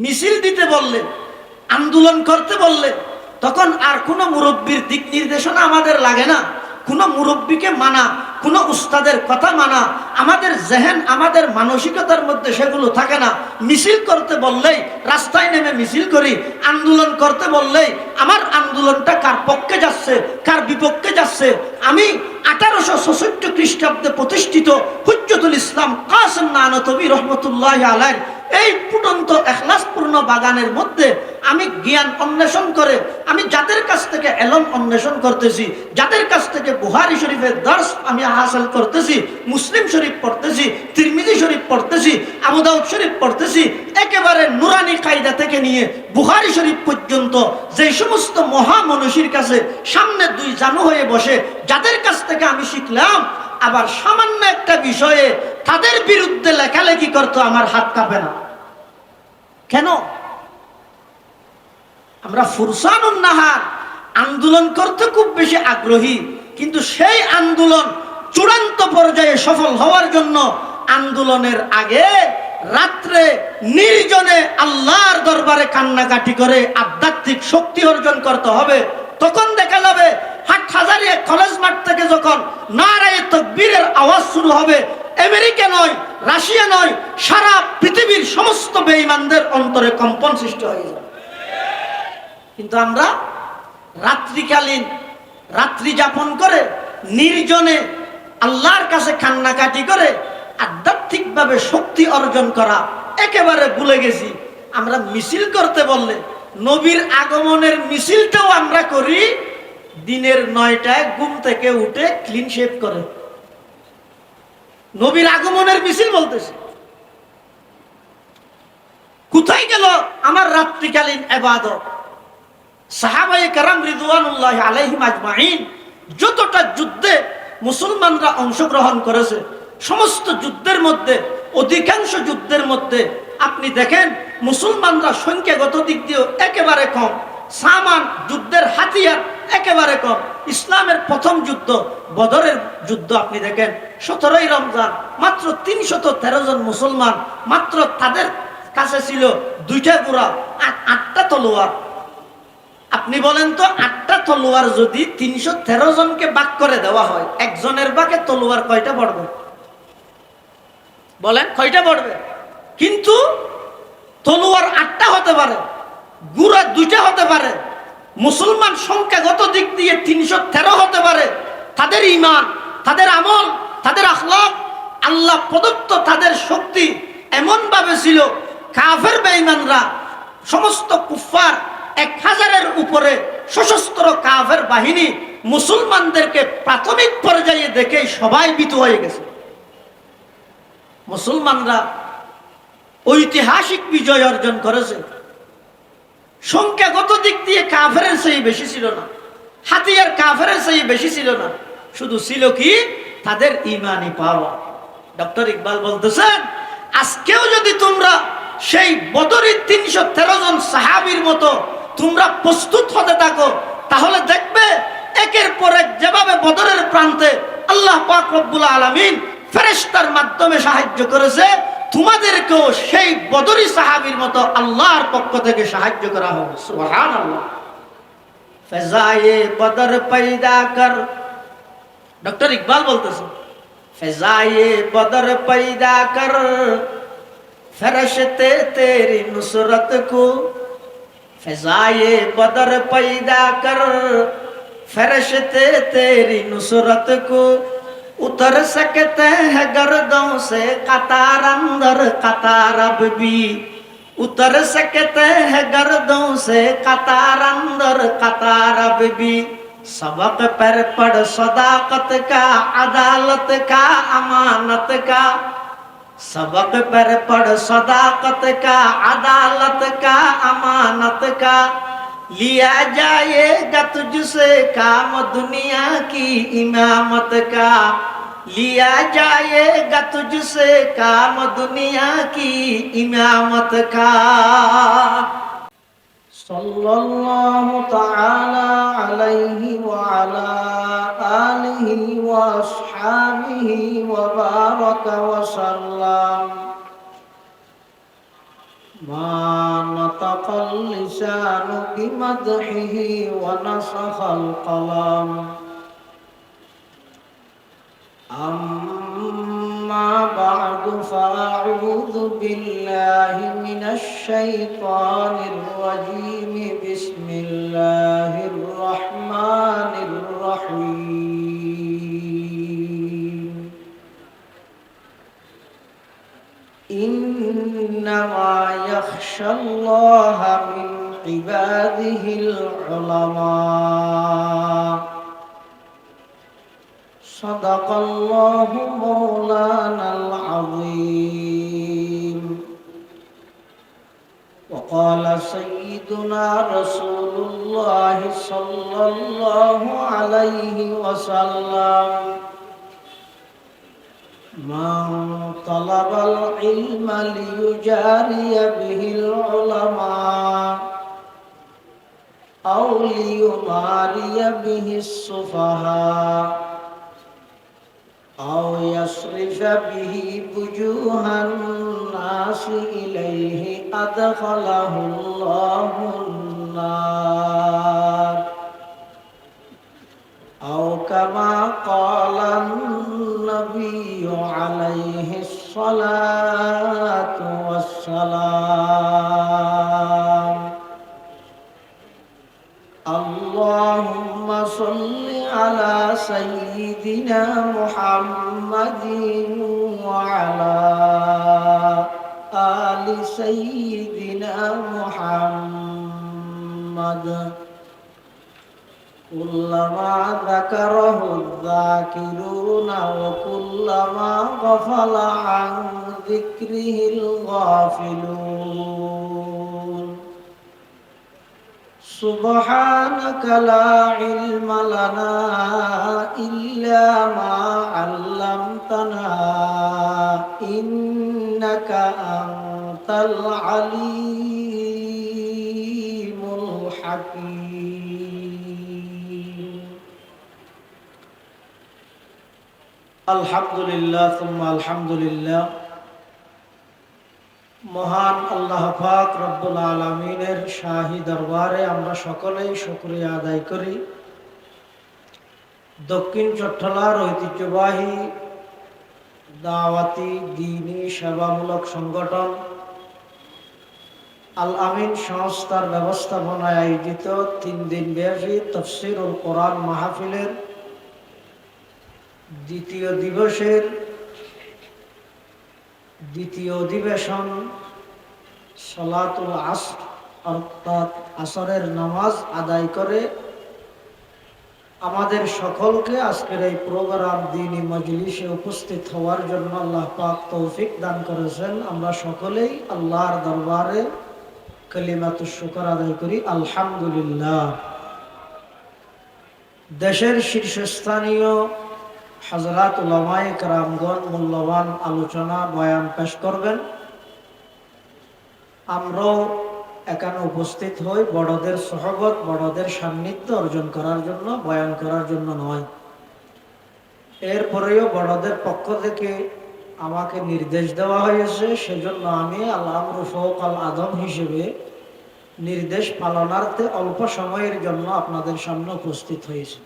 মিছিল দিতে বললেন, আন্দোলন করতে বললেন, তখন আর কোনো মুরব্বীর দিক নির্দেশনা আমাদের লাগে না, কোনো মুরব্বীকে মানা, কোনো উস্তাদের কথা মানা আমাদের জেহেন, আমাদের মানসিকতার মধ্যে সেগুলো থাকে না। মিছিল করতে বললেই রাস্তায় নেমে মিছিল করি, আন্দোলন করতে বললেই আমার আন্দোলনটা কার পক্ষে যাচ্ছে, কার বিপক্ষে যাচ্ছে। আমি 1866 খ্রিস্টাব্দে প্রতিষ্ঠিত হুজ্জতুল ইসলাম কাসেম নানতবী রহমতুল্লাহ আলাইহির এই ফুটন্ত এখলাসপূর্ণ বাগানের মধ্যে আমি জ্ঞান অন্বেষণ করে, আমি যাদের কাছ থেকে এলম অন্বেষণ করতেছি, যাদের কাছ থেকে বুখারী শরীফের দর্স আমি হাসিল করতেছি, মুসলিম শরীফ পড়তেছি, তিরমিজি শরীফ পড়তেছি, আবু দাউদ শরীফ পড়তেছি, একেবারে নুরানি কায়দা থেকে নিয়ে বুখারী শরীফ পর্যন্ত যে সমস্ত মহামনীষীর কাছে সামনে দুই জানু হয়ে বসে যাদের কাছ থেকে আমি শিখলাম, আবার সামান্য একটা বিষয়ে তাদের বিরুদ্ধে লেখালেখি করতো, আমার হাত কাঁপে না। কেন? আমরা ফুরসানুন নাহার আন্দোলন করতে খুব বেশি আগ্রহী, কিন্তু সেই আন্দোলন চূড়ান্ত পর্যায়ে সফল হওয়ার জন্য আন্দোলনের আগে রাত্রে নির্জনে আল্লাহর দরবারে কান্নাকাটি করে আধ্যাত্মিক শক্তি অর্জন করতে হবে। তখন দেখা যাবে হাটহাজারী কলেজ মাঠ থেকে যখন নারায়ে তাকবীরের আওয়াজ শুরু হবে, আমেরিকা নয়, রাশিয়া নয়, সারা পৃথিবীর সমস্ত বেঈমানদের অন্তরে কম্পন সৃষ্টি হয়ে যাবে। কিন্তু আমরা রাত্রিকালীন রাত্রি যাপন করে নির্জনে আল্লাহর কাছে কান্নাকাটি করে আধ্যাত্মিকভাবে শক্তি অর্জন করা একেবারে ভুলে গেছি। আমরা মিছিল করতে বললে নবীর আগমনের মিছিলটাও আমরা করি দিনের 9টায় ঘুম থেকে উঠে ক্লিন শেভ করে। নবীর আগমনের মিছিল বলতেছি। কোথায় গেল আমার রাত্রিকালীন ইবাদত? সাহাবায়ে কেরাম রিদওয়ানুল্লাহি আলাইহিম আজমাইন যতটা যুদ্ধে মুসলমানরা অংশগ্রহণ করেছে, সমস্ত যুদ্ধের মধ্যে, অধিকাংশ যুদ্ধের মধ্যে আপনি দেখেন মুসলমানরা সংখ্যাগত দিক দিয়ে একেবারে কম, সামান যুদ্ধের হাতিয়ার একেবারে কম। ইসলামের প্রথম যুদ্ধ বদরের যুদ্ধ আপনি দেখেন 17ই রমজান, মাত্র 313 জন মুসলমান, মাত্র তাদের কাছে ছিল 2টা ঘোড়া আর 8টা তলোয়ার। আপনি বলেন তো 8টা তলোয়ার যদি 313 জনকে ভাগ করে দেওয়া হয়, একজনের ভাগে তলোয়ার কয়টা পড়বে? বলেন কয়টা পড়বে? কিন্তু তলোয়ার 8টা হতে পারে, ঘোড়া 2টা হতে পারে, মুসলমান সংখ্যাগত দিক দিয়ে 313 হতে পারে। তাদের ঈমান, তাদের আমল, তাদের আখলাক, আল্লাহ প্রদত্ত তাদের শক্তি এমন ভাবে ছিল, কাফের বেঈমানরা সমস্ত কুফফার 1000-এর উপরে সশস্ত্র কাফের বাহিনী মুসলমানদেরকে প্রাথমিক পর্যায়ে দেখে সবাই ভীত হয়ে গেছে। মুসলমানরা ঐতিহাসিক বিজয় অর্জন করেছে। সংখ্যাগত দিক দিয়ে কাফেরের চেয়ে বেশি ছিল না, হাতিয়ার কাফেরের চেয়ে বেশি ছিল না, শুধু ছিল কি তাদের ঈমানি পাওয়া। ডক্টর ইকবাল বলতেছেন, আজকেও যদি তোমরা সেই বদরের 313 জন সাহাবীর মতো তোমরা প্রস্তুত হতে থাকো, তাহলে দেখবে একের পর এক যেভাবে বদরের প্রান্তে আল্লাহ পাক রব্বুল আলামিন ফেরেশতার মাধ্যমে সাহায্য করেছে, তোমাদেরকেও সেই বদরি সাহাবীর মতো আল্লাহর পক্ষ থেকে সাহায্য করা হবে। সুবহানাল্লাহ। ফেজায়ে বদর পয়দা কর, ডক্টর ইকবাল বলতেছে, ফেজায়ে বদর পয়দা কর, ফেরেশতে তেরি নুসরত কো, ফেজায়ে বদর পয়দা কর, फरिश्ते तेरी नुसरत को उतर सकते हैं गर्दों से कतार अंदर कतार अब भी उतर सकते हैं गर्दों से कतार अंदर कतार अब भी सबक पर पढ़ सदाकत का अदालत का अमानत का सबक पर पढ़ सदाकत का अदालत का अमानत का लिया जाएगा तुझसे काम दुनिया की इमामत का लिया जाएगा तुझसे काम दुनिया की इमामत का सल्लल्लाहु ताला अलैहि व अला आलिहि व अस्हाबिहि व बारक व सल्लम ما نطق اللسان بمدحه ونسخ القلم أما بعد فأعوذ بالله من الشيطان الرجيم بسم الله الرحمن الرحيم إنما يخشى الله من عباده العلماء صدق الله مولانا العظيم وقال سيدنا رسول الله صلى الله عليه وسلم من طلب العلم ليجاري به العلماء أو ليماري به السفهاء أو يصرف به وجوه الناس إليه أدخله الله النار أو كما قال النبي عليه الصلاة والسلام اللهم صل على سيدنا محمد وعلى آل سيدنا محمد كلما ذكره الذاكرون وكلما غفل عن ذكره الغافلون سبحانك لا علم لنا إلا ما علمتنا إنك أنت العليم الحكيم الحمد لله ثم الحمد لله মহান আল্লাহ পাক রব্বুল আলামিনের শাহী দরবারে আমরা সকলেই শুকরিয়া আদায় করি। দক্ষিণ চট্টলার ঐতিহ্যবাহী দাওয়াতি দ্বীনি সেবামূলক সংগঠন আল আমিন সংস্থার ব্যবস্থাপনায় আয়োজিত 3 দিন ব্যাপী তাফসীরুল কোরআন মাহফিলের দ্বিতীয় দিবসের দ্বিতীয় অধিবেশন সালাতুল আসর অর্থাৎ আসরের নামাজ আদায় করে আমাদের সকলকে আজকের এই প্রোগ্রাম দ্বীনি মজলিসে উপস্থিত হওয়ার জন্য আল্লাহ পাক তৌফিক দান করেছেন। আমরা সকলেই আল্লাহর দরবারে কালিমাতুশ শুকর আদায় করি আলহামদুলিল্লাহ। দেশের শীর্ষস্থানীয় হযরত উলামায়ে কেরামগণ মূল্যবান আলোচনা বয়ান পেশ করবেন। আমরাও এখানে উপস্থিত হই বড়দের সহবত বড়দের সান্নিধ্য অর্জন করার জন্য, বয়ান করার জন্য নয়। এরপরেও বড়দের পক্ষ থেকে আমাকে নির্দেশ দেওয়া হয়েছে, সেজন্য আমি আল আমরু ফাওকাল আদম হিসেবে নির্দেশ পালনার্থে অল্প সময়ের জন্য আপনাদের সামনে উপস্থিত হয়েছি।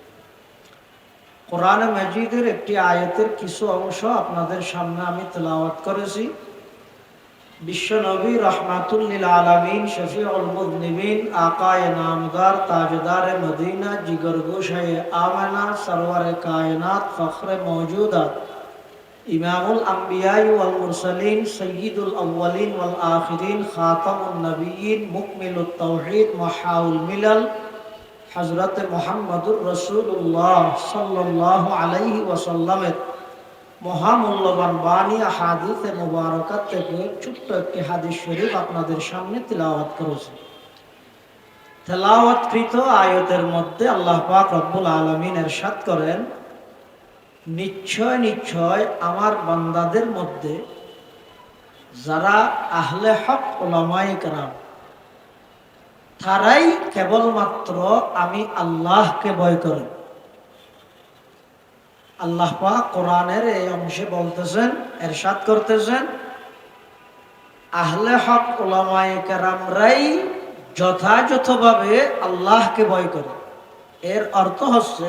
কোরআনে মাজিদের একটি আয়াতের কিছু অংশ আপনাদের সামনে আমি তেলাওয়াত করেছি। বিশ্ব নবী রহমাতুল লিল আলামিন শফিউল মুযনিবিন আকায়ে নামদার তাজদারে মদিনা জিগরগোশায়ে আমেনা সরওয়ারে কায়নাত ফখরে মওজুদাত ইমামুল আম্বিয়া ওয়াল মুরসালিন সাইয়্যিদুল আউওয়ালিন ওয়াল আখিরিন খাতামুন নবিয়্যিন মুকমিলুত তাওহীদ মুহাউল মিলাল হযরত মুহাম্মদুর রাসূলুল্লাহ সাল্লাল্লাহু আলাইহি ওয়াসাল্লামের মহামূল্যবান বাণী হাদিসে মুবারাকাত থেকে ছোট্ট একটি হাদিস শরীফ আপনাদের সামনে তিলাওয়াত করেছি। তেলাওয়াতকৃত আয়াতের মধ্যে আল্লাহ পাক রব্বুল আলামিন ইরশাদ করেন, নিশ্চয় নিশ্চয় আমার বান্দাদের মধ্যে যারা আহলে হক উলামায়ে কেরাম তারাই কেবলমাত্র আমি আল্লাহকে ভয় করে। আল্লাহ পাক কোরআনের এই অংশে বলতেছেন, ইরশাদ করতেছেন, আহলে হক উলামায়ে কেরামরাই যথাযথভাবে আল্লাহকে ভয় করে। এর অর্থ হচ্ছে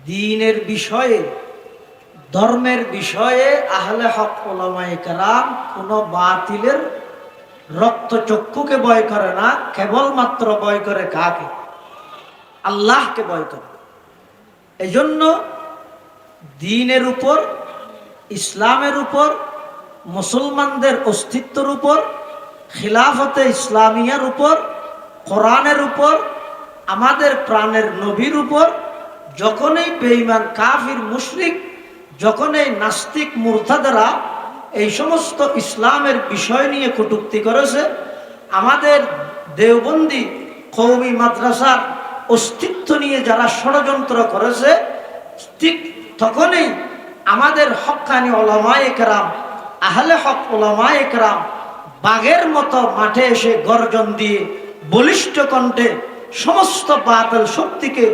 দ্বীনের বিষয়ে, ধর্মের বিষয়ে আহলে হক উলামায়ে কেরাম কোনো বাতিলের রক্তচক্ষুকে ভয় করে না, কেবলমাত্র ভয় করে কাকে? আল্লাহকে ভয় করে। এজন্য দ্বীনের উপর, ইসলামের উপর, মুসলমানদের অস্তিত্বের উপর, খিলাফতে ইসলামিয়ার উপর, কোরআনের উপর, আমাদের প্রাণের নবীর উপর যখনই বেঈমান কাফির মুশরিক, যখনই নাস্তিক মুরতাদরা এই সমস্ত ইসলামের বিষয় নিয়ে কটূক্তি করেছে, আমাদের দেওবন্দি কওমি মাদ্রাসার অস্তিত্ব নিয়ে যারা ষড়যন্ত্র করেছে, ঠিক তখনই আমাদের হক্কানি উলামায়ে কেরাম, আহলে হক উলামায়ে কেরাম বাঘের মতো মাঠে এসে গর্জন দিয়ে বলিষ্ঠ কণ্ঠে সমস্ত বাতিল শক্তিকে,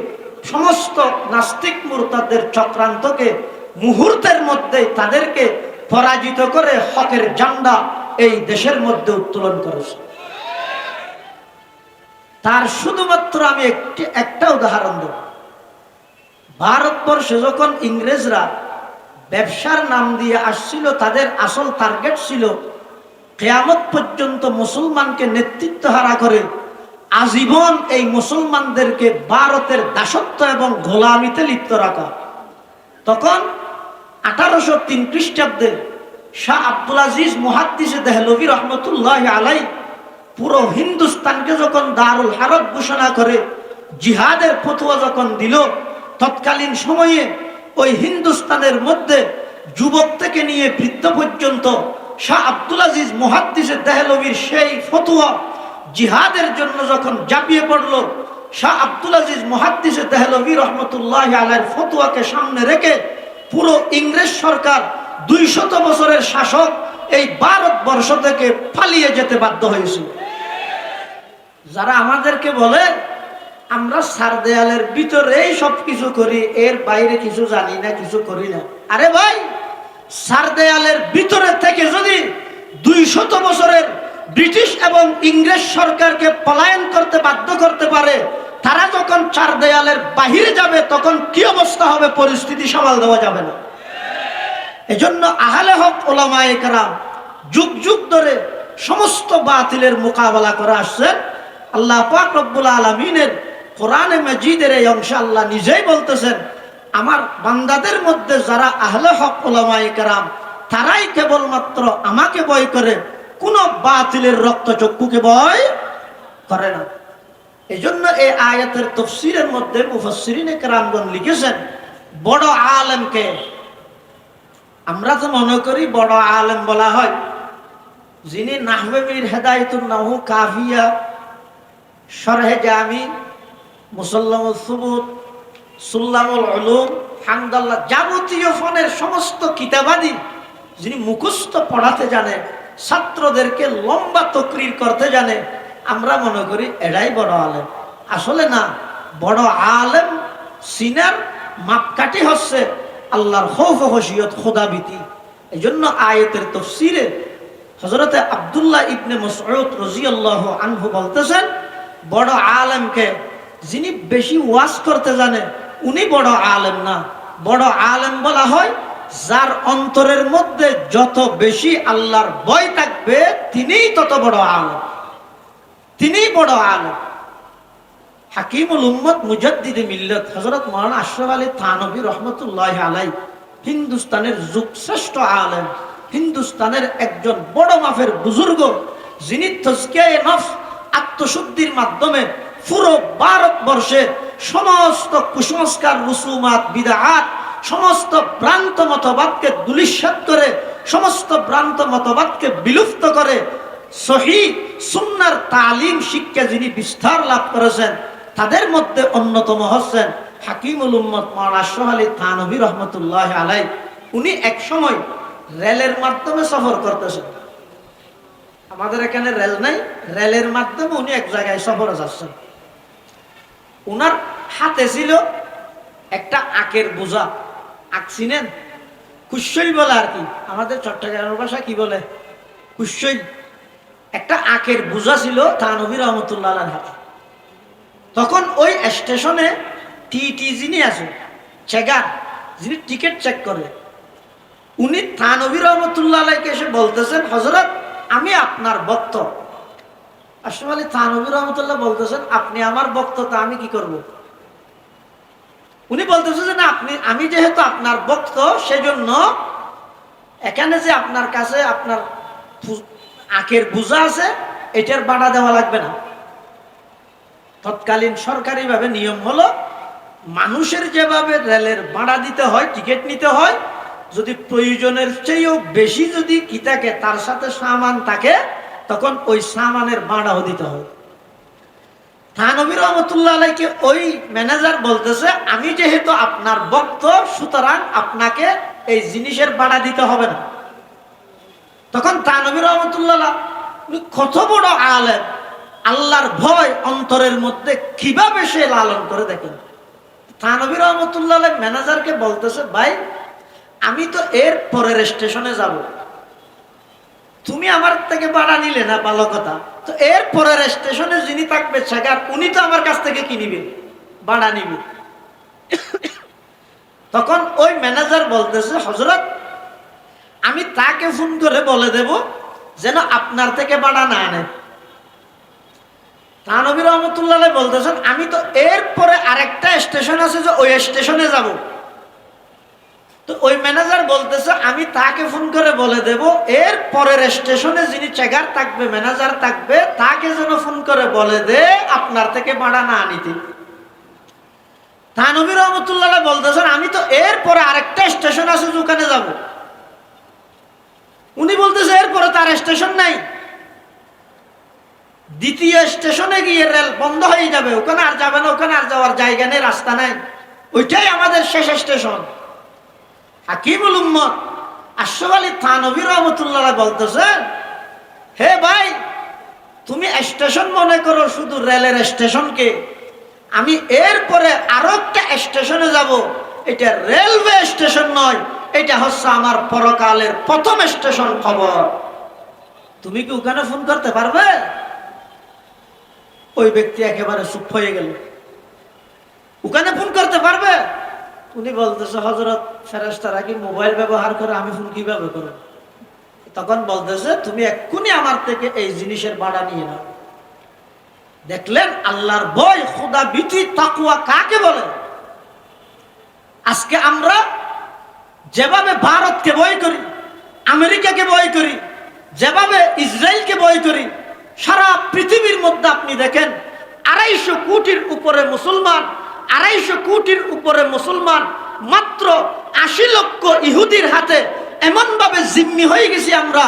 সমস্ত নাস্তিক মুরতাদদের চক্রান্তকে মুহূর্তের মধ্যে তাদেরকে পরাজিত করে হকের ঝান্ডা এই দেশের মধ্যে উত্তোলন করেছে। তার শুধুমাত্র আমি একটা উদাহরণ দেব। ভারতবর্ষে যখন ইংরেজরা ব্যবসার নাম দিয়ে আসছিল, তাদের আসল টার্গেট ছিল কিয়ামত পর্যন্ত মুসলমানকে নেতৃত্ব হারা করে আজীবন এই মুসলমানদেরকে ভারতের দাসত্ব এবং গোলামিতে লিপ্ত রাখা। তখন 1803 খ্রিস্টাব্দে শাহ আব্দুল আজিজ মুহাদ্দিসে দেহলভী রহমতুল্লাহ আলাই পুরো হিন্দুস্তানকে যখন দারুল হারব ঘোষণা করে জিহাদের ফতোয়া যখন দিল, তৎকালীন সময়ে ওই হিন্দুস্তানের মধ্যে যুবক থেকে নিয়ে বৃদ্ধ পর্যন্ত শাহ আব্দুল আজিজ মুহাদ্দিসে দেহলভীর সেই ফতোয়া জিহাদের জন্য যখন ঝাঁপিয়ে পড়ল, শাহ আব্দুল আজিজ মুহাদ্দিসে দেহলভী রহমতুল্লাহ আলাইহির ফতোয়াকে সামনে রেখে পুরো ইংরেজ সরকার 200 বছরের শাসক এই ভারতবর্ষ থেকে পালিয়ে যেতে বাধ্য হয়েছিল। যারা আমাদেরকে বলে আমরা সার দেয়ালের ভিতরেই সবকিছু করি, এর বাইরে কিছু জানি না, কিছু করি না। আরে ভাই, সার দেয়ালের ভিতরে থেকে যদি 200 বছরের ব্রিটিশ এবং ইংরেজ সরকারকে পলায়ন করতে বাধ্য করতে পারে, তারা যখন চার দেয়ালের বাহিরে যাবে তখন কি অবস্থা হবে, পরিস্থিতি সামাল দেওয়া যাবে না। এজন্য আহলে হক উলামায়ে কেরাম যুগ যুগ ধরে সমস্ত বাতিলের মোকাবেলা করে আসছেন। আল্লাহ পাক রব্বুল আলামিনের কোরআনে মাজিদের এই অংশে আল্লাহ নিজেই বলতেছেন, আমার বান্দাদের মধ্যে যারা আহলে হক উলামায়ে কেরাম তারাই কেবলমাত্র আমাকে ভয় করে, কোন বাতিলের রক্তচক্ষুকে ভয় করে না। এই জন্য এই আয়াতের তাফসীরের মধ্যে মুফাসসিরিনে কেরামগণ লিখেছেন, বড় আলেমকে আমরা তো মনে করি বড় আলেম বলা হয় যিনি নাহবে মীর হেদায়েতুন নাহু, কাফিয়া, শরহে জামি, মুসাল্লামুস সুবুত, সুল্লামুল উলুম, হামদাল্লাহ, যাবতীয় ফনের সমস্ত কিতাবাদি যিনি মুখস্থ পড়াতে জানে, ছাত্রদেরকে লম্বা তকরির করতে জানে, আমরা মনে করি এরাই বড় আলেম। আসলে না, বড় আলেম সিনার মাপকাঠি হচ্ছে আল্লাহর খৌফ ও খশিয়ত, খোদাভীতি। এই জন্য আয়াতের তাফসীরে হযরতে আব্দুল্লাহ ইবনে মাসউদ রাদিয়াল্লাহু আনহু বলতেছেন, বড় আলেমকে যিনি বেশি ওয়াজ করতে জানে উনি বড় আলেম না, বড় আলেম বলা হয় যার অন্তরের মধ্যে যত বেশি আল্লাহর ভয় থাকবে তিনিই তত বড় আলেম, তিনিই বড় আলেম। হাকিমুল উম্মত মুজাদ্দিদে মিল্লাত হযরত মাওলানা আশরাফ আলী থানভী রহমতুল্লাহ আলাই হিন্দুস্তানের যুগশ্রেষ্ঠ আলেম, হিন্দুস্তানের একজন বড় মাফের বুজুর্গ, যিনি তাজকিয়ায়ে নফস, আত্মশুদ্ধির মাধ্যমে পুরো ভারতবর্ষে সমস্ত কুসংস্কার, রুসুমাত, বিদআত, সমস্ত ভ্রান্ত মতবাদকে দুলিশ্বাত করে, সমস্ত ভ্রান্ত মতবাদকে বিলুপ্ত করে সহিহ সুন্নাহর তালিম শিক্ষা যিনি বিস্তার লাভ করেছেন, তাদের মধ্যে অন্যতম হচ্ছেন হাকিমুল উম্মত মাওলানা আশরাফ আলী থানভী রহমতুল্লাহ আলাই। উনি এক সময় রেলের মাধ্যমে সফর করতেছেন, আমাদের এখানে রেল নাই, রেলের মাধ্যমে উনি এক জায়গায় সফরে যাচ্ছেন। উনার হাতে ছিল একটা আখের বোঝা, আখ চিনেন, কুশই বলে আর কি, আমাদের চট্টগ্রামের ভাষা কি বলে, কুশ্বই একটা আখের বোঝা ছিল থানবী রহমতুল্লাহ আলাইহির হাতে। তখন ওই স্টেশনে টিটি যিনি আছে চেকার, যিনি টিকিট চেক করে, উনি থানবী রহমতুল্লাহ আলাইহিকে এসে বলতেছেন, হযরত আমি আপনার ভক্ত। আশরাফ আলী থানবী রহমতুল্লাহ বলতেছেন, আপনি আমার ভক্ত, তা আমি কি করব? উনি বলতেছেন যে না, আমি যেহেতু আপনার ভক্ত সেজন্য এখানে যে আপনার কাছে আপনার আখের বোঝা আছে এটার ভাড়া দেওয়া লাগবে না। তৎকালীন সরকারিভাবে নিয়ম হলো মানুষের যেভাবে রেলের ভাড়া দিতে হয়, টিকিট নিতে হয়, যদি প্রয়োজনের চেয়েও বেশি যদি কি থাকে তার সাথে সামান থাকে তখন ওই সামানের ভাড়াও দিতে হয়। থানবী রহমতুল্লাহ আলাইহিকে ওই ম্যানেজার বলতেছে, আমি যেহেতু আপনার ভক্ত সুতরাং আপনাকে এই জিনিসের ভাড়া দিতে হবে না। তখন থানবী রহমতুল্লাহ কত বড় আলেম, আল্লাহর ভয় অন্তরের মধ্যে কিভাবে সে লালন করে দেখেন। থানবী রহমতুল্লাহ ম্যানেজারকে বলতেছে, ভাই আমি তো এর পরের স্টেশনে যাব, তুমি আমার থেকে ভাড়া নিলে না, ভালো কথা, তো এর পরের স্টেশনে যিনি থাকবে চেকার, উনি তো আমার কাছ থেকে কি নিবে, ভাড়া নিবে। তখন ওই ম্যানেজার বলতেছে, হযরত আমি তাকে ফোন করে বলে দেব যেন আপনার থেকে ভাড়া না নেয়। থানবী রহমতুল্লাহ বলতেছেন, আমি তো এর পরে আরেকটা স্টেশন আছে যে ওই স্টেশনে যাব। তো ওই ম্যানেজার বলতেছে, আমি তাকে ফোন করে বলে দেব এর পরের স্টেশনে যিনি চেকার থাকবে, ম্যানেজার থাকবে, তাকে যেন ফোন করে বলে দে আপনার থেকে ভাড়া না নিতে। থানবী রহমতুল্লাহ বলতেছেন, আমি তো এর পরে আরেকটা স্টেশন আছে যে ওখানে যাব। উনি বলতেছে এরপরে তার স্টেশন নাই, দ্বিতীয় স্টেশনে গিয়ে রেল বন্ধ হয়ে যাবে, ওখানে আর যাবে না, ওখানে আর যাওয়ার জায়গা নেই, রাস্তা নাই, ওইটাই আমাদের শেষ স্টেশন। হাকিমুল উম্মত আশরাফ আলী থানবী রাহমাতুল্লাহ বলতেছে, হে ভাই তুমি স্টেশন মনে করো শুধু রেলের স্টেশনকে, আমি এরপরে আরো একটা স্টেশনে যাব, এটা রেলওয়ে স্টেশন নয়, এটা হচ্ছে আমার পরকালের প্রথম স্টেশন। খবর তুমি কি ওখানে ফোন করতে পারবে? ওই ব্যক্তি একেবারে চুপ হয়ে গেল, ওখানে ফোন করতে পারবে? উনি বলতেছে, হযরত ফেরেশতারা কি মোবাইল ব্যবহার করে, আমি ফোন কিভাবে করব? তখন বলতেছে, তুমি এক্ষুনি আমার থেকে এই জিনিসের ভাড়া নিয়ে নাও। দেখলেন আল্লাহর ভয়, খোদা ভীতি, তাকওয়া কাকে বলে? আজকে আমরা যেভাবে ভারতকে ভয় করি, আমেরিকাকে ভয় করি, যেভাবে ইসরায়েলকে ভয় করি, সারা পৃথিবীর মধ্যে আপনি দেখেন 250 কোটির উপরে মুসলমান, 250 কোটির উপরে মুসলমান, মাত্র 80 লক্ষ ইহুদির হাতে এমন ভাবে জিম্মি হয়ে গেছি আমরা,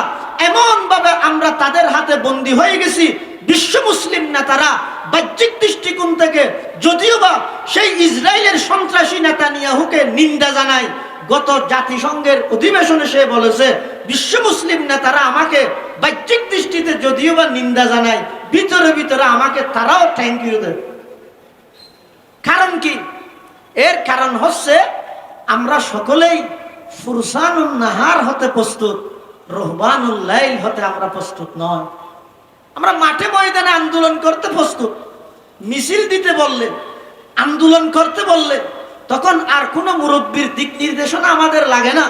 এমন ভাবে আমরা তাদের হাতে বন্দী হয়ে গেছি। বিশ্ব মুসলিম নেতারা বাহ্যিক দৃষ্টিকোণ থেকে যদিও বা সেই ইসরায়েলের সন্ত্রাসী নেতানিয়াহুকে নিন্দা জানায়, গত জাতিসংঘের অধিবেশনে সে বলেছে, বিশ্ব মুসলিম নেতারা আমাকে বাহ্যিক দৃষ্টিতে যদিও বা নিন্দা জানায়, ভিতরে ভিতরে আমাকে তারাও থ্যাংক ইউ দেয়। কারণ কি? এর কারণ হচ্ছে আমরা সকলেই ফুরসানুন নাহার হতে প্রস্তুত, রহবানুল লাইল হতে আমরা প্রস্তুত নয়। আমরা মাঠে ময়দানে আন্দোলন করতে প্রস্তুত, মিছিল দিতে বললে, আন্দোলন করতে বললে তখন আর কোনো মুরব্বীর দিক নির্দেশনা আমাদের লাগে না,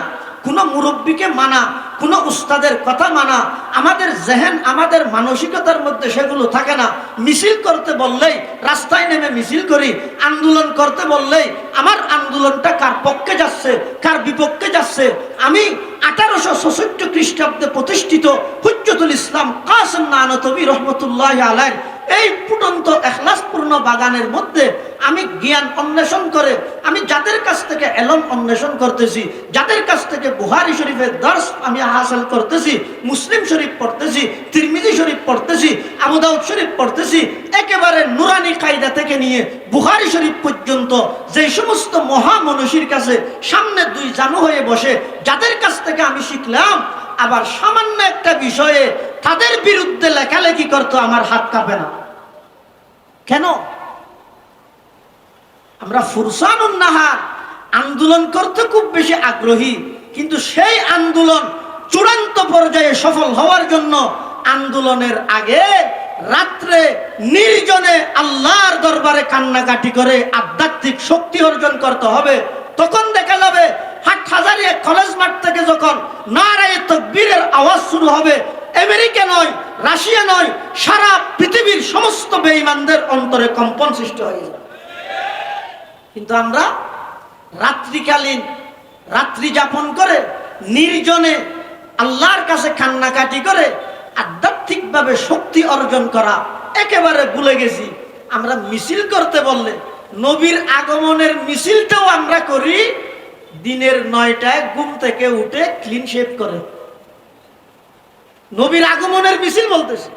কোনো মুরব্বীকে মানা, কোনো উস্তাদের কথা মানা আমাদের জেহেন, আমাদের মানসিকতার মধ্যে সেগুলো থাকে না। মিছিল করতে বললেই রাস্তায় নেমে মিছিল করি, আন্দোলন করতে বললেই আমার আন্দোলনটা কার পক্ষে যাচ্ছে, কার বিপক্ষে যাচ্ছে। আমি 1866 খ্রিস্টাব্দে প্রতিষ্ঠিত হুজ্জতুল ইসলাম কাসেম নানতবী রহমতুল্লাহি আলাইহি এই ফুটন্ত ইখলাসপূর্ণ বাগানের মধ্যে আমি জ্ঞান অন্বেষণ করে, আমি যাদের কাছ থেকে এলম অন্বেষণ করতেছি, যাদের কাছ থেকে বুখারী শরীফের দর্স আমি হাসিল করতেছি, মুসলিম শরীফ পড়তেছি, তিরমিজি শরীফ পড়তেছি, আবু দাউদ শরীফ পড়তেছি, একেবারে নুরানি কায়দা থেকে নিয়ে বুখারী শরীফ পর্যন্ত যে সমস্ত মহামনীষীর কাছে সামনে দুই জানু হয়ে বসে যাদের কাছ থেকে আমি শিখলাম, আবার সামান্য একটা বিষয়ে তাদের বিরুদ্ধে লেখালেখি করতো, আমার হাত কাঁপে না। কেন? আমরা ফুরসানুন নাহার আন্দোলন করতে খুব বেশি আগ্রহী, কিন্তু সেই আন্দোলন চূড়ান্ত পর্যায়ে সফল হওয়ার জন্য আন্দোলনের আগে রাত্রে নির্জনে আল্লাহর দরবারে কান্নাকাটি করে আধ্যাত্মিক শক্তি অর্জন করতে হবে। তখন দেখা যাবে হাটহাজারিয়া কলেজ মাঠ থেকে যখন নারায়ে তাকবীরের আওয়াজ শুরু হবে, আমেরিকা নয়, রাশিয়া নয়, সারা পৃথিবীর সমস্ত বেঈমানদের অন্তরে কম্পন সৃষ্টি হয়ে যাবে। কিন্তু আমরা রাত্রিকালীন রাত্রি যাপন করে নির্জনে আল্লাহর কাছে কান্নাকাটি করে আধ্যাত্মিকভাবে শক্তি অর্জন করা একেবারে ভুলে গেছি। আমরা মিছিল করতে বললে নবীর আগমনের মিছিলটাও আমরা করি দিনের 9টায় ঘুম থেকে উঠে ক্লিন শেভ করে। নবীর আগমনের মিছিল বলতেছে।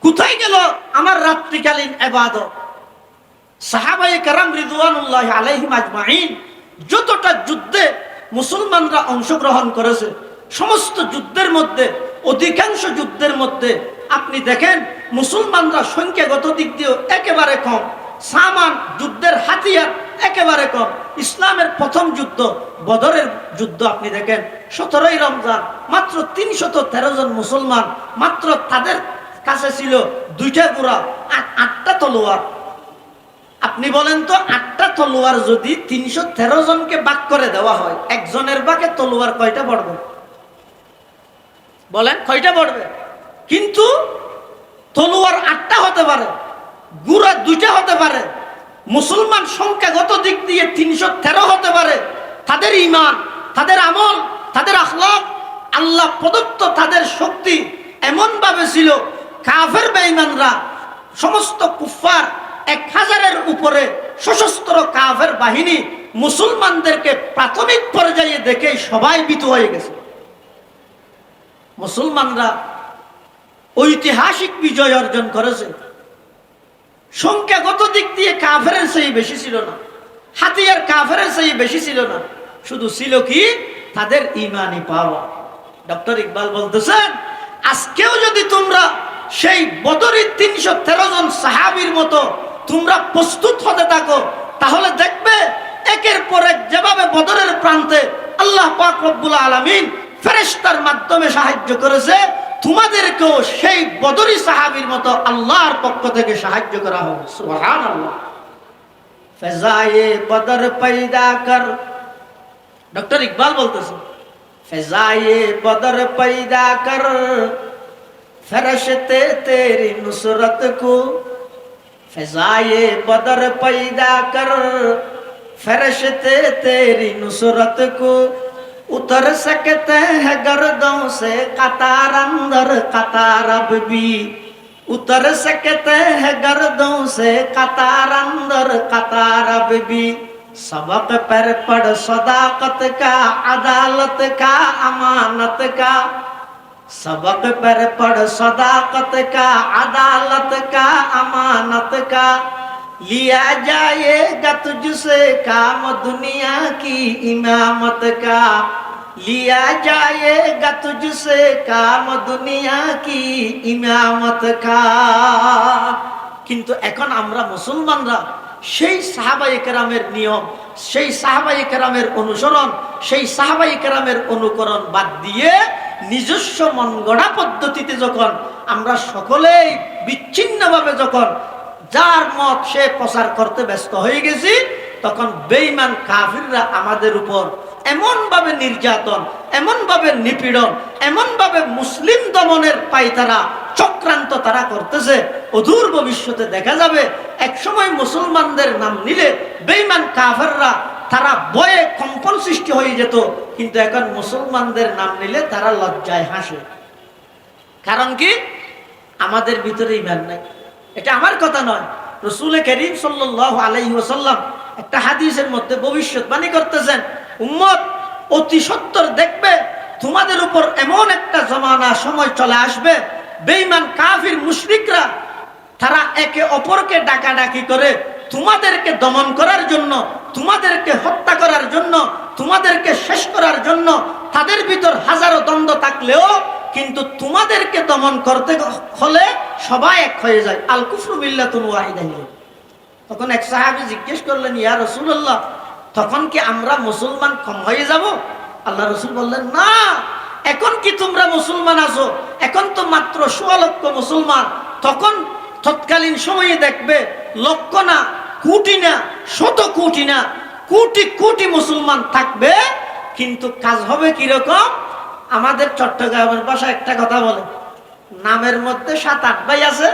কোথায় গেল আমার রাত্রিকালীন ইবাদত? সাহাবায়ে কেরাম রিদওয়ানুল্লাহি আলাইহিম আজমাইন যতটা যুদ্ধে মুসলমানরা অংশগ্রহণ করেছে, সমস্ত যুদ্ধের মধ্যে, অধিকাংশ যুদ্ধের মধ্যে আপনি দেখেন মুসলমানরা সংখ্যাগত দিক দিয়ে একেবারে কম, সামান যুদ্ধের হাতিয়ার একেবারে কম। ইসলামের প্রথম যুদ্ধ বদরের যুদ্ধ আপনি দেখেন 17ই রমজান, মাত্র 313 জন মুসলমান, মাত্র তাদের কাছে ছিল 2টা ঘোড়া আর 8টা তলোয়ার। আপনি বলেন তো 8টা তলোয়ার যদি 313 জনকে ভাগ করে দেওয়া হয়, একজনের ভাগে তলোয়ার কয়টা পড়বে? বলেন কয়টা পড়বে? কিন্তু তলোয়ার 8টা হতে পারে, ঘোড়া 2টা হতে পারে, মুসলমান সংখ্যাগত দিক দিয়ে 313 হতে পারে। তাদের ঈমান, তাদের আমল, তাদের আখলাক, আল্লাহ প্রদত্ত তাদের শক্তি এমন ভাবে ছিল, কাফের বেঈমানরা সমস্ত কুফফার 1000-এর উপরে সশস্ত্র কাফের বাহিনী মুসলমানদেরকে প্রাথমিক পর্যায়ে দেখে সবাই ভীত হয়ে গেছে। মুসলমানরা ঐতিহাসিক বিজয় অর্জন করেছে। সংখ্যাগত দিক দিয়ে কাফেরের চেয়ে বেশি ছিল না, হাতিয়ার কাফেরের চেয়ে বেশি ছিল না, শুধু ছিল কি তাদের ঈমানি পাওয়া। ডক্টর ইকবাল বলতেছেন, আজকেও যদি তোমরা সেই বদরের 313 জন সাহাবীর মতো তোমরা প্রস্তুত হতে থাকো, তাহলে দেখবে একের পর এক যেভাবে বদরের প্রান্তে আল্লাহ পাক রব্বুল আলামিন ফেরেশতার মাধ্যমে সাহায্য করেছে, তোমাদেরকেও সেই বদরি সাহাবীর মতো আল্লাহর পক্ষ থেকে সাহায্য করা হবে। সুবহানাল্লাহ। ফেজায়ে বদর পয়দা কর, ডক্টর ইকবাল বলতেছে, ফেজায়ে বদর পয়দা কর ফেরেশতে তেরি নুসরত কো, ফেজায়ে বদর পয়দা কর फरिश्ते तेरी नुसरत को उतर सकते हैं गर्दों से कतार अंदर कतार अब भी उतर सकते हैं गर्दों से कतार अंदर कतार अब भी सबक पर पढ़ सदाकत का अदालत का अमानत का सबक पर पढ़ सदाकत का अदालत का अमानत का लिया जाएगा तुझसे काम दुनिया की इमामत का लिया जाएगा तुझसे काम दुनिया की इमामत का। কিন্তু এখন আমরা মুসলমানরা সেই সাহাবায়ে কেরামের নিয়ম, সেই সাহাবায়ে কেরামের অনুসরণ, সেই সাহাবায়ে কেরামের অনুকরণ বাদ দিয়ে নিজস্ব মন গড়া পদ্ধতিতে যখন আমরা সকলেই বিচ্ছিন্নভাবে যখন যার মত সে প্রচার করতে ব্যস্ত হয়ে গেছি, তখন বেঈমান কাফিররা আমাদের উপর এমন ভাবে নির্যাতন, এমন ভাবে নিপীড়ন, এমন ভাবে মুসলিম দমনের পায়তারা চক্রান্ত তারা করতেছে। অদূর ভবিষ্যতে দেখা যাবে একসময় মুসলমানদের নাম নিলে বেঈমান কাফিররা তারা ভয়ে কম্পন সৃষ্টি হয়ে যেত, কিন্তু এখন মুসলমানদের নাম নিলে তারা লজ্জায় হাসে। কারণ কি? আমাদের ভিতরে ঈমান নাই। এটা আমার কথা নয়, রাসূল করিম সাল্লাল্লাহু আলাইহি ওয়াসাল্লাম একটা হাদিসের মধ্যে ভবিষ্যৎবাণী করতেছেন, উম্মত অতি সত্বর দেখবে তোমাদের উপর এমন একটা জামানা সময় চলে আসবে, বেঈমান কাফির মুশরিকরা তারা একে অপরকে ডাকাডাকি করে তোমাদেরকে দমন করার জন্য, তোমাদেরকে হত্যা করার জন্য, তোমাদেরকে শেষ করার জন্য তাদের ভিতর হাজারো দ্বন্দ্ব থাকলেও কিন্তু তোমাদেরকে দমন করতে হলে সবাই এক হয়ে যায়। আল কুফরু মিল্লাতুন ওয়াহিদা। তখন এক সাহাবী জিজ্ঞেস করলেন, ইয়া রাসূলুল্লাহ, তখন কি আমরা মুসলমান কম হয়ে যাব? আল্লাহ রাসূল বললেন, না, এখন কি তোমরা মুসলমান আছো? এখন তো মাত্র 16 লক্ষ মুসলমান। তখন তৎকালীন সময়ে দেখবে লক্ষ না, কোটি না, শত কোটি না, কোটি কোটি মুসলমান থাকবে, কিন্তু কাজ হবে কিরকম? আমাদের চট্টগ্রামের ভাষায় একটা কথা বলে, নামের মধ্যে 7-8 ভাই আছে,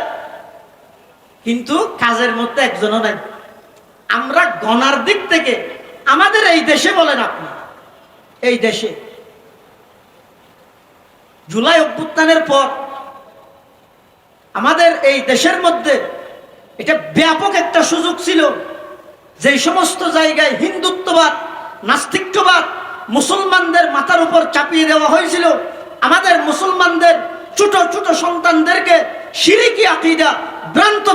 কিন্তু কাজের মধ্যে একজনও নাই। আমরা গণার দিক থেকে আমাদের এই দেশে বলেন, আপনি এই দেশে জুলাই অভ্যুত্থানের পর আমাদের এই দেশের মধ্যে এটা ব্যাপক একটা সুযোগ ছিল, যে সমস্ত জায়গায় হিন্দুত্ববাদ, নাস্তিকবাদ মুসলমানদের মাথার উপর চাপিয়ে দেওয়া হয়েছিল, আমাদের মুসলমানদের ছোট ছোট সন্তানদেরকে শিরকি আকীদা, ভ্রান্ত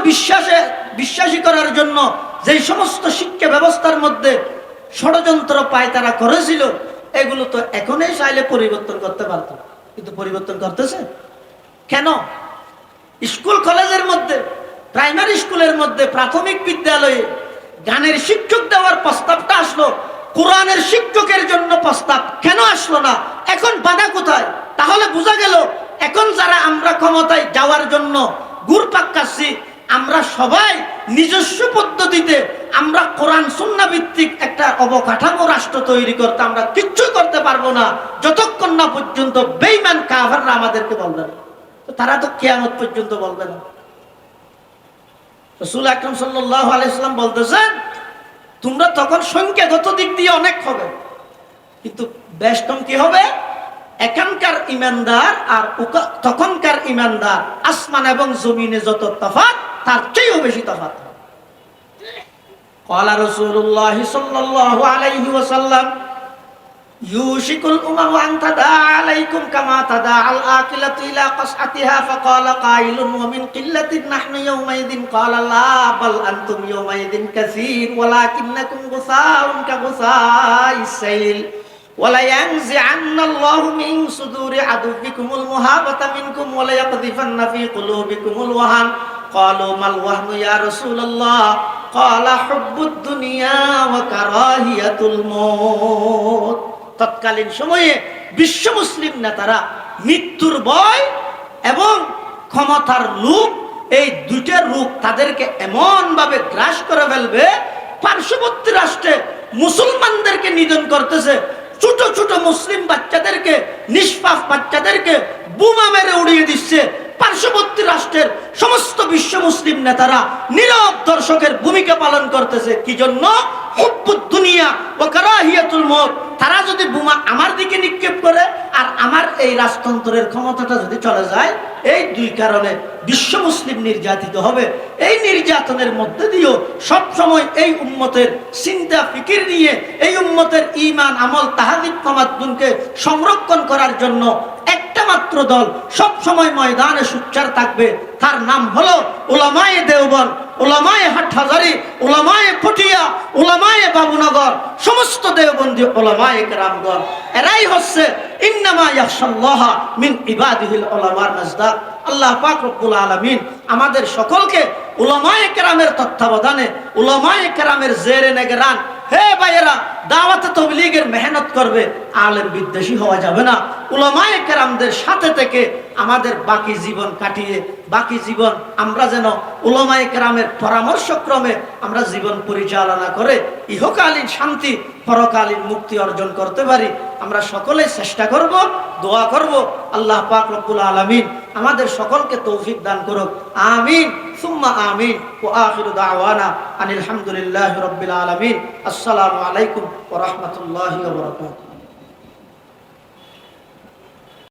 বিশ্বাসী করার জন্য যে সমস্ত শিক্ষা ব্যবস্থার মধ্যে ষড়যন্ত্র পায়তারা করেছিল, এগুলো তো এখনই চাইলে পরিবর্তন করতে পারত, কিন্তু পরিবর্তন করতেছে কেন? স্কুল কলেজের মধ্যে, প্রাইমারি স্কুলের মধ্যে, প্রাথমিক বিদ্যালয়ে গানের শিক্ষক দেওয়ার প্রস্তাবটা আসলো, কোরআনের শিক্ষকের জন্য প্রস্তাব কেন আসলো না? এখন বাধা কোথায়? তাহলে বোঝা গেল এখন যারা আমরা ক্ষমতায় যাওয়ার জন্য ঘুরপাক খাচ্ছি, আমরা সবাই নিজস্ব পদ্ধতিতে আমরা কোরআন সুন্নাহ ভিত্তিক একটা অবকাঠামো রাষ্ট্র তৈরি করতে আমরা কিচ্ছু করতে পারবো না যতক্ষণ না পর্যন্ত বেঈমান কাফেররা আমাদেরকে বলবে না। তো তারা তো কিয়ামত পর্যন্ত বলবে না। রাসূল আকরাম সাল্লাল্লাহু আলাইহি ওয়াসাল্লাম বলতেছেন, তোমরা তখন সংখ্যাগত দিক দিয়ে অনেক হবে, কিন্তু বেষ্টম কি হবে? এখানকার ইমানদার আর তখনকার ইমানদার, আসমান এবং জমিনে যত তফাৎ, তার চেয়েও বেশি তফাৎ। ক্বালা রাসূলুল্লাহ সাল্লাল্লাহু আলাইহি ওয়াসাল্লাম, ইউশিকুল উমামু আন তাদা আলাইকুম কামা তাদা আল আকিলাতু ইলা কাসআতিহা ফাকালা কাইলুন ওয়া মিন কিল্লাতিন নাহনু ইয়াওমাইদিন ক্বালা লা বাল আনতুম ইয়াওমাইদিন কাসীর ওয়ালাকিন্নাকুম গুসাউন কাগুসাইস সাইল ওয়ালা ইয়ানজিআন্নাল্লাহু মিন সুদুরি আদুবিকুমুল মুহাবাতা মিনকুম ওয়ালা ইয়াকযিফান্না ফি কুলুবিকুমুল ওয়াহান ক্বালু মাল ওয়াহনু ইয়া রাসূলুল্লাহ ক্বালা হুব্বুদ দুনিয়া ওয়া কারাহিয়াতুল মউত। তৎকালীন সময়ে বিশ্ব মুসলিম নেতারা মৃত্যুর ভয় এবং ক্ষমতার লোভ, এই দুইটা রূপ তাদেরকে এমন ভাবে গ্রাস করে ফেলবে, পার্শ্ববর্তী রাষ্ট্রে মুসলমানদেরকে নিধন করতেছে, ছোট ছোট মুসলিম বাচ্চাদেরকে, নিষ্পাপ বাচ্চাদেরকে বোমা মেরে উড়িয়ে দিচ্ছে। পার্শ্ববর্তী রাষ্ট্রের সমস্ত বিশ্ব মুসলিম নেতারা নীরব দর্শকের ভূমিকা পালন করতেছে। কি জন্য? হুব্বুদ দুনিয়া ওয়া কারাহিয়াতুল মউত। তারা যদি বোমা আমার দিকে নিক্ষেপ করে আর আমার এই রাজতন্ত্রের ক্ষমতাটা যদি চলে যায়, এই দুই কারণে বিশ্ব মুসলিম নির্যাতিত হবে। এই নির্যাতনের মধ্যে দিয়েও সব সময় এই উম্মতের চিন্তা ফিকির নিয়ে, এই উম্মতের ঈমান, আমল, তাহাজ্জুদ, তামাদ্দুনকে সংরক্ষণ করার জন্য একটা মাত্র দল সব সময় ময়দানে সোচ্চার থাকবে, তার নাম হলো উলামায়ে দেওবন্দ, উলামায়ে হাটহাজারী, উলামায়ে পটিয়া, উলামায়ে বাবুনগর, সমস্ত দেওবন্দি উলামায়ে কেরামগণ। এরাই হচ্ছে ইন্নামা ইয়াখশাল্লাহ মিন ইবাদিহিল উলামার নাজদাক। আল্লাহ পাক রব্বুল আলামিন আমাদের সকলকে উলামায়ে কেরামের তত্ত্বাবধানে, উলামায়ে কেরামের জেরে নেগরান, হে ভাইয়েরা, দাওয়াতে তাবলীগের মেহনত করবে, আলেম বিদ্বেষী হওয়া যাবে না। উলামায়ে কেরামদের সাথে থেকে আমাদের বাকি জীবন কাটিয়ে, বাকি জীবন আমরা যেন উলামায়ে কেরামের পরামর্শক্রমে আমরা জীবন পরিচালনা করে ইহকালীন শান্তি, পরকালীন মুক্তি অর্জন করতে পারি। আমরা সকলে চেষ্টা করব, দোয়া করব, আল্লাহ পাক রব্বুল আলামিন আমাদের সকলকে তৌফিক দান করুক। আমিন সুম্মা আমিন। ওয়া আখিরু দাওয়ানা আনিল হামদুলিল্লাহি রাব্বিল আলামিন। আসসালামু আলাইকুম ওয়া রাহমাতুল্লাহি ওয়া বারাকাতুহু।